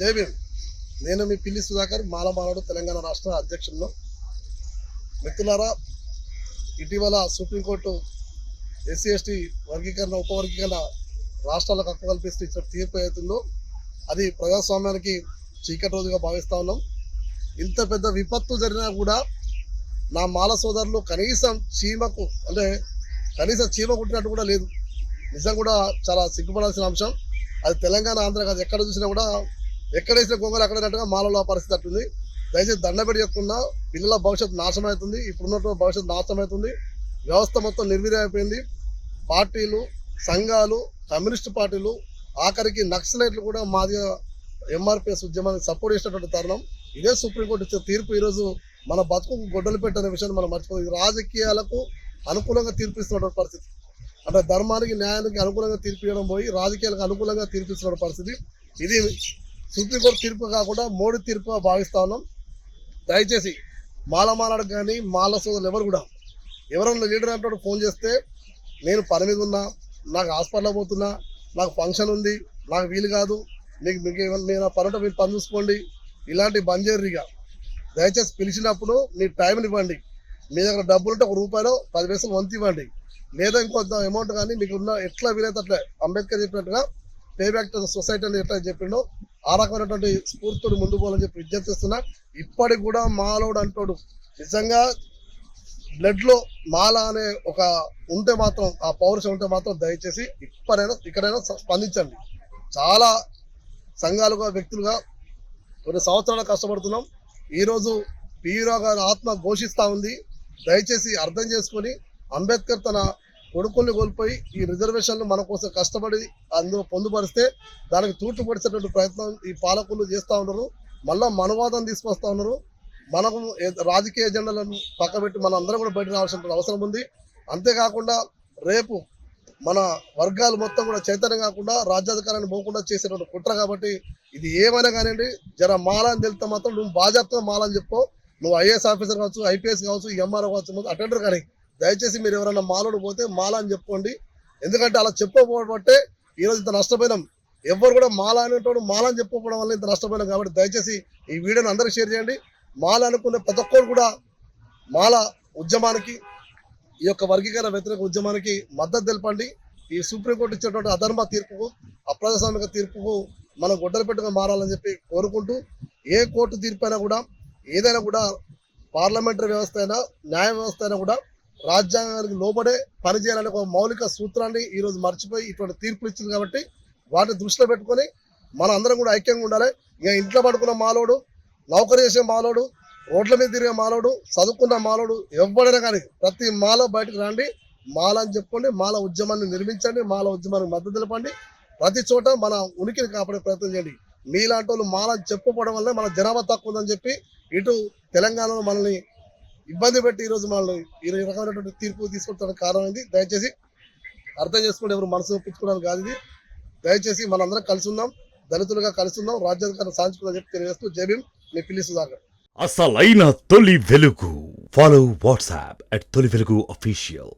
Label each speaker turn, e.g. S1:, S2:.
S1: జై భీమ్. నేను మీ పిల్లి సుధాకర్, మాలమానాడు తెలంగాణ రాష్ట్ర అధ్యక్షులను. మిత్రులారా, ఇటీవల సుప్రీంకోర్టు ఎస్సీ ఎస్టీ వర్గీకరణ ఉపవర్గీకరణ రాష్ట్రాలకు హక్కు కల్పిస్తూ ఇచ్చిన తీర్పు అవుతుందో అది ప్రజాస్వామ్యానికి చీకటి రోజుగా భావిస్తూ ఉన్నాం. ఇంత పెద్ద విపత్తు జరిగినా కూడా నా మాల సోదరులు కనీసం చీమ కుట్టినట్టు కూడా లేదు. నిజం కూడా చాలా సిగ్గుపడాల్సిన అంశం. అది తెలంగాణ, ఆంధ్ర కాదు, ఎక్కడ చూసినా కూడా ఎక్కడేసిన గొంగలు అక్కడైనట్టుగా మాలలో పరిస్థితి అట్టుంది. దయచేసి దండబెట్టి చెప్తున్నా, పిల్లల భవిష్యత్తు నాశనం అవుతుంది, ఇప్పుడున్నటువంటి భవిష్యత్తు నాశనం అవుతుంది. వ్యవస్థ మొత్తం నిర్వీర్యం అయిపోయింది. పార్టీలు, సంఘాలు, కమ్యూనిస్టు పార్టీలు, ఆఖరికి నక్సలైట్లు కూడా మాది ఎంఆర్పిఎస్ ఉద్యమానికి సపోర్ట్ చేసినటువంటి తరుణం. ఇదే సుప్రీంకోర్టు ఇచ్చే తీర్పు ఈరోజు మన బతుకు గొడ్డలు పెట్టనే విషయాన్ని మనం మర్చిపోయింది. రాజకీయాలకు అనుకూలంగా తీర్పు ఇస్తున్నటువంటి పరిస్థితి, అంటే ధర్మానికి న్యాయానికి అనుకూలంగా తీర్పు ఇవ్వడం పోయి రాజకీయాలకు అనుకూలంగా తీర్పు ఇస్తున్న పరిస్థితి. ఇది సుప్రీంకోర్టు తీర్పు కాకుండా మోడీ తీర్పుగా భావిస్తా ఉన్నాం. దయచేసి మాలమానాడు కానీ మాల సోదరులు ఎవరు కూడా ఎవరన్నా లీడర్ అంటాడు ఫోన్ చేస్తే, నేను పని మీద ఉన్నా, నాకు హాస్పిటల్లో పోతున్నా, నాకు ఫంక్షన్ ఉంది, నాకు వీలు కాదు, నేను పని ఉంటే మీరు పని చూసుకోండి, ఇలాంటి బంజేరిగా దయచేసి పిలిచినప్పుడు మీ టైంని ఇవ్వండి. మీ దగ్గర డబ్బులు ఉంటే ₹1 10 పైసలు వంతు ఇవ్వండి, లేదా ఇంకొంత అమౌంట్ కానీ మీకు ఉన్న ఎట్లా వీలైతే అట్లా అంబేద్కర్ చెప్పినట్టుగా పే బ్యాక్ టు సొసైటీ అని ఎట్లా చెప్పిండో ఆ రకమైనటువంటి స్ఫూర్తితో ముందు పోవాలని చెప్పి విజ్ఞప్తిస్తున్నా. ఇప్పటికి కూడా మాలోడు అంటాడు నిజంగా బ్లడ్లో మాల అనే ఒక ఉంటే మాత్రం, ఆ పౌరుషం ఉంటే మాత్రం దయచేసి ఇక్కడైనా స్పందించండి. చాలా సంఘాలుగా, వ్యక్తులుగా కొన్ని సంవత్సరాలు కష్టపడుతున్నాం. ఈరోజు పిరావు గారి ఆత్మ ఘోషిస్తూ ఉంది. దయచేసి అర్థం చేసుకొని అంబేద్కర్ తన కొడుకుల్ని కోల్పోయి ఈ రిజర్వేషన్లు మన కోసం కష్టపడి అందులో పొందుపరిస్తే దానికి తూట్లు పొడిచేటువంటి ప్రయత్నం ఈ పాలకులు చేస్తూ ఉన్నారు. మళ్ళా మనవాదం తీసుకొస్తా ఉన్నారు. మనకు రాజకీయ ఎజెండాలను పక్కబెట్టి మన అందరం కూడా బయట రావాల్సిన అవసరం ఉంది. అంతేకాకుండా రేపు మన వర్గాలు మొత్తం కూడా చైతన్యం కాకుండా రాజ్యాధికారాన్ని పోకుండా చేసేటువంటి కుట్ర. కాబట్టి ఇది ఏమైనా కానివ్వండి, జర మాల అని తెలితే మాత్రం నువ్వు బాధ్యతగా మాల అని చెప్పు. నువ్వు ఐఏఎస్ ఆఫీసర్ కావచ్చు, ఐపీఎస్ కావచ్చు, ఎంఆర్ఓ కావచ్చు, అటెండర్ కానీ దయచేసి మీరు ఎవరైనా మాలోడు పోతే మాల అని చెప్పుకోండి. ఎందుకంటే అలా చెప్పకపోవటే ఈరోజు ఇంత నష్టపోయినాం. ఎవరు కూడా మాల అనేటోడు మాల అని చెప్పుకోవడం వల్ల ఇంత నష్టపోయినాం. కాబట్టి దయచేసి ఈ వీడియోని అందరికీ షేర్ చేయండి. మాల అనుకునే ప్రతి ఒక్కరు కూడా మాల ఉద్యమానికి, ఈ యొక్క వర్గీకరణ వ్యతిరేక ఉద్యమానికి మద్దతు తెలపండి. ఈ సుప్రీంకోర్టు ఇచ్చేటువంటి అధర్మ తీర్పుకు, అప్రజాస్వామిక తీర్పుకు మనం గొడ్డలు పెట్టుగా మారాలని చెప్పి కోరుకుంటూ, ఏ కోర్టు తీర్పు అయినా కూడా, ఏదైనా కూడా, పార్లమెంటరీ వ్యవస్థ అయినా, న్యాయ వ్యవస్థ అయినా కూడా రాజ్యాంగానికి లోబడే పనిచేయాలనే ఒక మౌలిక సూత్రాన్ని ఈరోజు మర్చిపోయి ఇటువంటి తీర్పులు ఇచ్చింది. కాబట్టి వాటిని దృష్టిలో పెట్టుకొని మన అందరం కూడా ఐక్యంగా ఉండాలి. ఇక ఇంట్లో పడుకున్న మాలోడు, నౌకరీ చేసే మాలోడు, రోడ్ల మీద తిరిగే మాలోడు, చదువుకున్న మాలోడు, ఎవరైనా కానీ ప్రతి మాల బయటకు రండి, మాల అని చెప్పుకోండి, మాల ఉద్యమాన్ని నిర్మించండి, మాల ఉద్యమానికి మద్దతు తెలపండి. ప్రతి చోట మన ఉనికిని కాపాడే ప్రయత్నం చేయండి. మీలాంటి వాళ్ళు మాల చెప్పుకోవడం వల్ల మన జనాభా తక్కువ ఉందని చెప్పి ఇటు తెలంగాణలో మనల్ని ఇబ్బంది పెట్టి ఈరోజు మనల్ని ఈ రకమైనటువంటి తీర్పు తీసుకుంటానికి కారణం ఇది. దయచేసి అర్థం చేసుకుంటే ఎవరు మనసు ఒప్పించుకోవడానికి కాదు ఇది. దయచేసి మనందరం కలిసి ఉందాం, దళితులుగా కలిసి ఉందాం, రాజ్యాధికారం సాధించుకుందాం చెప్పి తెలియజేస్తూ జై భీమ్, మీ పిల్లి సుధాకర్.
S2: అసలైన తొలి వెలుగు. ఫాలో వాట్సాప్ @తొలి వెలుగు అఫీషియల్.